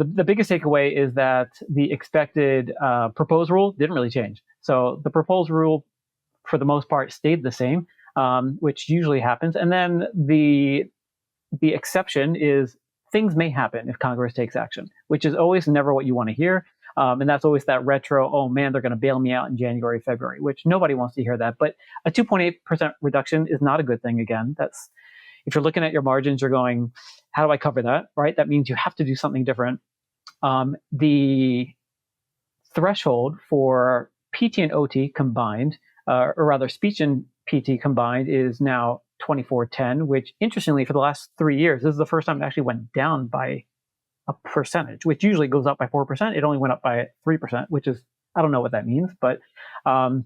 the biggest takeaway is that the expected proposed rule didn't really change. So the proposed rule, for the most part, stayed the same, which usually happens. And then the exception is things may happen if Congress takes action, which is always never what you want to hear. And that's always that retro, oh man, they're going to bail me out in January, February, which nobody wants to hear that. But a 2.8% reduction is not a good thing. Again, that's, if you're looking at your margins, you're going, how do I cover that? Right? That means you have to do something different. The threshold for PT and OT combined, or rather speech and PT combined, is now 2410, which interestingly for the last 3 years, this is the first time it actually went down by a percentage, which usually goes up by 4%. It only went up by 3%, which is, I don't know what that means, but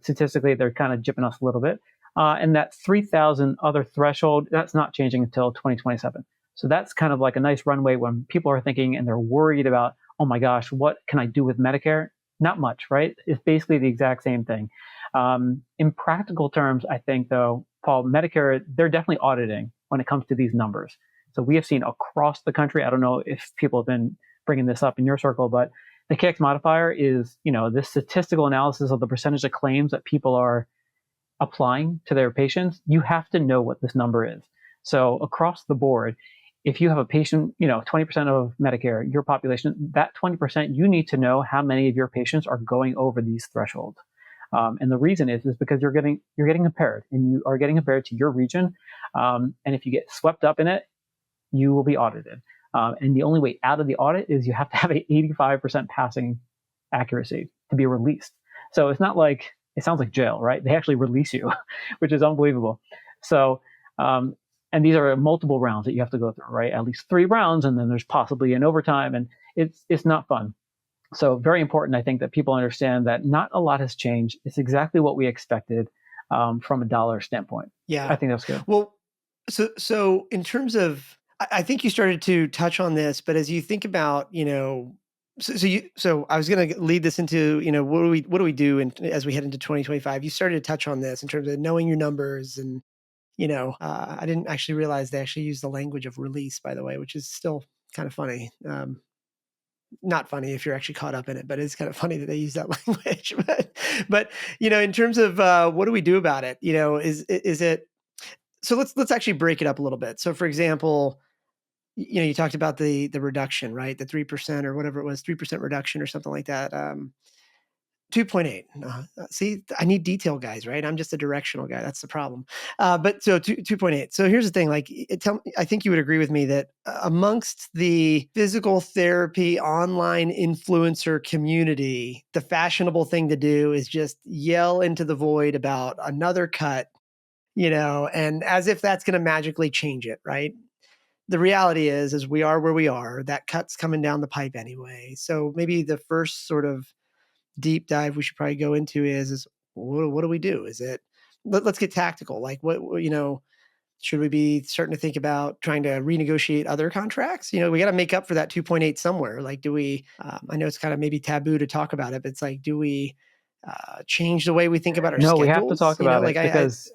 statistically they're kind of jipping us a little bit. And that 3,000 other threshold, that's not changing until 2027. So that's kind of like a nice runway when people are thinking and they're worried about, oh my gosh, what can I do with Medicare? Not much, right? It's basically the exact same thing. In practical terms, I think, though, Paul, Medicare, they're definitely auditing when it comes to these numbers. So we have seen across the country, I don't know if people have been bringing this up in your circle, but the KX modifier is, this statistical analysis of the percentage of claims that people are applying to their patients. You have to know what this number is. So across the board, if you have a patient, 20% of Medicare, your population, that 20%, you need to know how many of your patients are going over these thresholds. And the reason is because you're getting compared, and you are getting compared to your region. And if you get swept up in it, you will be audited. And the only way out of the audit is you have to have an 85% passing accuracy to be released. So it's not like, it sounds like jail, right? They actually release you, which is unbelievable. So, and these are multiple rounds that you have to go through, right? At least 3 rounds, and then there's possibly an overtime, and it's not fun. So very important, I think, that people understand that not a lot has changed. It's exactly what we expected from a dollar standpoint. Yeah, I think that's good. Well, so in terms of, I think you started to touch on this, but as you think about, so I was going to lead this into, what do we do as we head into 2025? You started to touch on this in terms of knowing your numbers, and I didn't actually realize they actually use the language of release, by the way, which is still kind of funny. Not funny if you're actually caught up in it, but it's kind of funny that they use that language. But in terms of what do we do about it? Is it, so let's actually break it up a little bit. So for example, you talked about the reduction, right? The 3% or whatever it was, 3% reduction or something like that. 2.8. See, I need detail guys, right? I'm just a directional guy. That's the problem. But so 2.8. So here's the thing, like, I think you would agree with me that amongst the physical therapy online influencer community, the fashionable thing to do is just yell into the void about another cut, and as if that's going to magically change it, right? The reality is we are where we are. That cut's coming down the pipe anyway. So maybe the first sort of deep dive we should probably go into is what do we do? Is it, let's get tactical. Like what, should we be starting to think about trying to renegotiate other contracts? We got to make up for that 2.8 somewhere. Like, do we, I know it's kind of maybe taboo to talk about it, but it's like, do we change the way we think about our schedules? We have to talk about it, because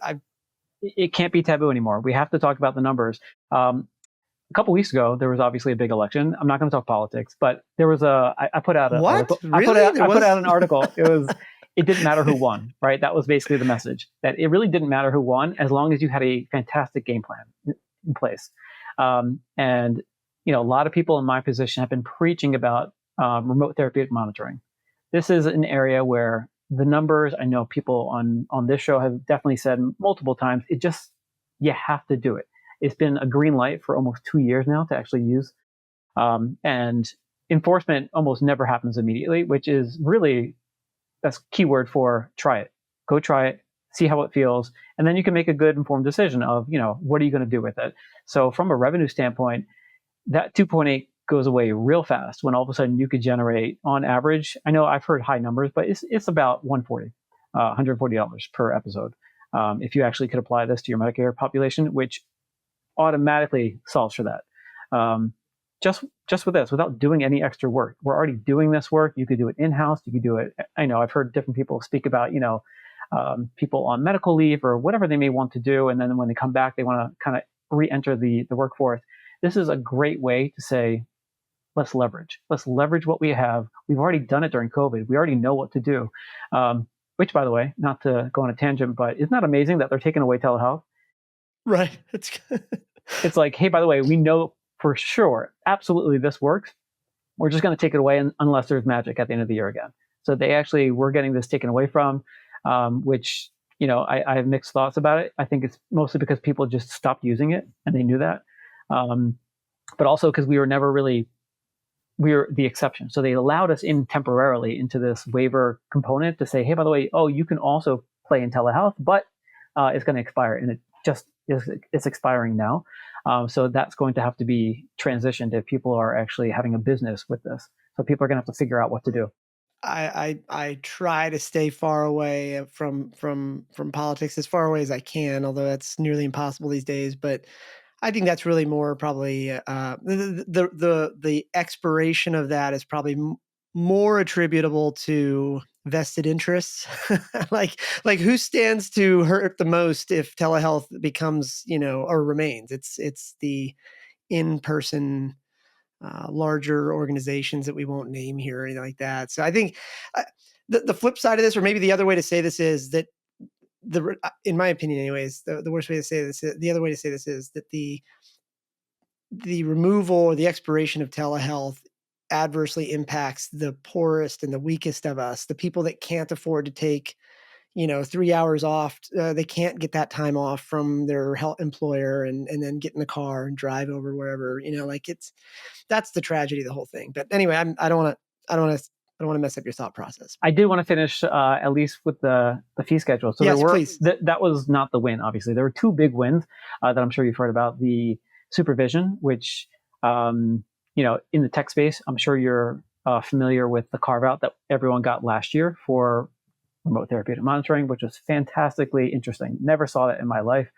it can't be taboo anymore. We have to talk about the numbers. A couple weeks ago, there was obviously a big election. I'm not going to talk politics, but there was I put out an article. Really? I put out an article. It didn't matter who won, right? That was basically the message, that it really didn't matter who won as long as you had a fantastic game plan in place. And a lot of people in my position have been preaching about remote therapeutic monitoring. This is an area where the numbers, I know people on this show have definitely said multiple times, you have to do it. It's been a green light for almost 2 years now to actually use. And enforcement almost never happens immediately, which is really, that's keyword for try it. Go try it, see how it feels, and then you can make a good informed decision of, what are you going to do with it? So from a revenue standpoint, that 2.8 goes away real fast when all of a sudden you could generate, on average, I know I've heard high numbers, but it's about $140 per episode. If you actually could apply this to your Medicare population, which automatically solves for that. Just with this, without doing any extra work. We're already doing this work. You could do it in-house. You could do it. I know I've heard different people speak about, people on medical leave or whatever they may want to do. And then when they come back, they want to kind of re-enter the workforce. This is a great way to say, let's leverage what we have. We've already done it during COVID. We already know what to do. Which, by the way, not to go on a tangent, but isn't that amazing that they're taking away telehealth? Right. It's like, hey, by the way, we know for sure, absolutely, this works. We're just going to take it away unless there's magic at the end of the year again. So they actually were getting this taken away from, which, I have mixed thoughts about it. I think it's mostly because people just stopped using it and they knew that. But also because we were the exception. So they allowed us in temporarily into this waiver component to say, hey, by the way, you can also play in telehealth, but it's going to expire. And it just it's expiring now. So that's going to have to be transitioned if people are actually having a business with this. So people are going to have to figure out what to do. I try to stay far away from politics, as far away as I can, although that's nearly impossible these days. But I think that's really more probably the expiration of that is probably more attributable to vested interests. like who stands to hurt the most if telehealth becomes, or remains? It's the in-person larger organizations that we won't name here or anything like that. So I think the flip side of this, or maybe the other way to say this, is that in my opinion, anyways, the worst way to say this, the other way to say this is that the removal or the expiration of telehealth adversely impacts the poorest and the weakest of us, the people that can't afford to take 3 hours off. They can't get that time off from their health employer and then get in the car and drive over wherever, that's the tragedy of the whole thing. But anyway, I don't want to mess up your thought process. I did want to finish at least with the fee schedule. So yes, please. That was not the win, obviously. There were two big wins that I'm sure you've heard about. The supervision, which, in the tech space, I'm sure you're familiar with the carve out that everyone got last year for remote therapeutic monitoring, which was fantastically interesting. Never saw that in my life.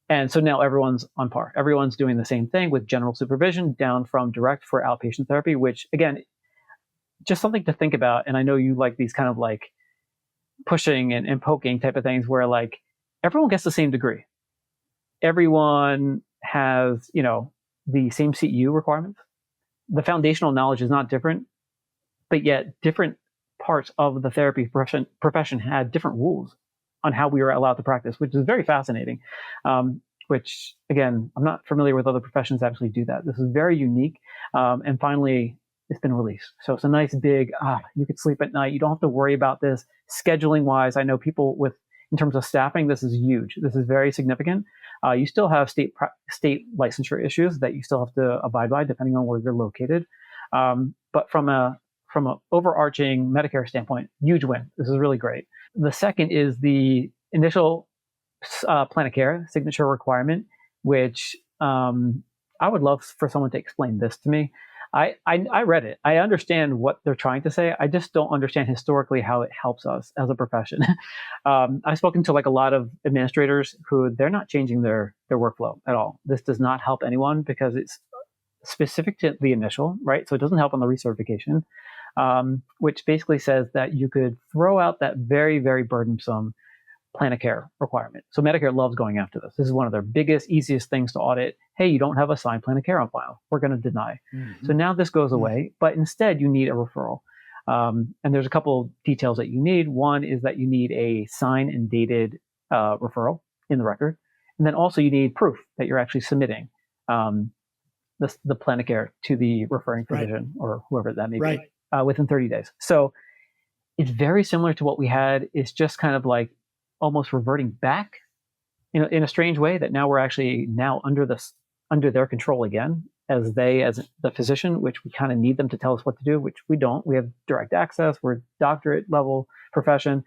And so now everyone's on par. Everyone's doing the same thing with general supervision down from direct for outpatient therapy, which, again, just something to think about. And I know you like these kind of like pushing and poking type of things where like everyone gets the same degree. Everyone has, the same CEU requirements. The foundational knowledge is not different, but yet different parts of the therapy profession had different rules on how we were allowed to practice, which is very fascinating. Which, again, I'm not familiar with other professions that actually do that. This is very unique. And finally, it's been released. So it's a nice big, you could sleep at night. You don't have to worry about this scheduling wise. I know people in terms of staffing, this is huge. This is very significant. You still have state licensure issues that you still have to abide by depending on where you're located. But from an overarching Medicare standpoint, huge win. This is really great. The second is the initial plan of care signature requirement, which I would love for someone to explain this to me. I read it. I understand what they're trying to say. I just don't understand historically how it helps us as a profession. I've spoken to like a lot of administrators who they're not changing their workflow at all. This does not help anyone because it's specific to the initial, right? So it doesn't help on the recertification, which basically says that you could throw out that very, very burdensome plan of care requirement. So Medicare loves going after this. This is one of their biggest, easiest things to audit. Hey, you don't have a signed plan of care on file. We're going to deny. Mm-hmm. So now this goes away, but instead you need a referral. And there's a couple details that you need. One is that you need a signed and dated referral in the record. And then also you need proof that you're actually submitting the plan of care to the referring physician or whoever that may be within 30 days. So it's very similar to what we had. It's just kind of like almost reverting back in a strange way that now we're actually now under their control again as the physician, which we kind of need them to tell us what to do, which we don't. We have direct access. We're doctorate level profession.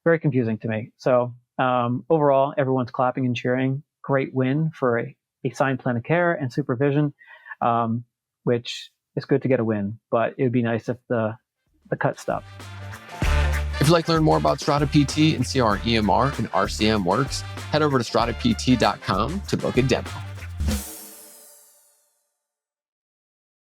Very confusing to me. So overall, everyone's clapping and cheering. Great win for a signed plan of care and supervision, which is good to get a win, but it would be nice if the cut stopped. If you'd like to learn more about Strata PT and see how our EMR and RCM works, head over to stratapt.com to book a demo.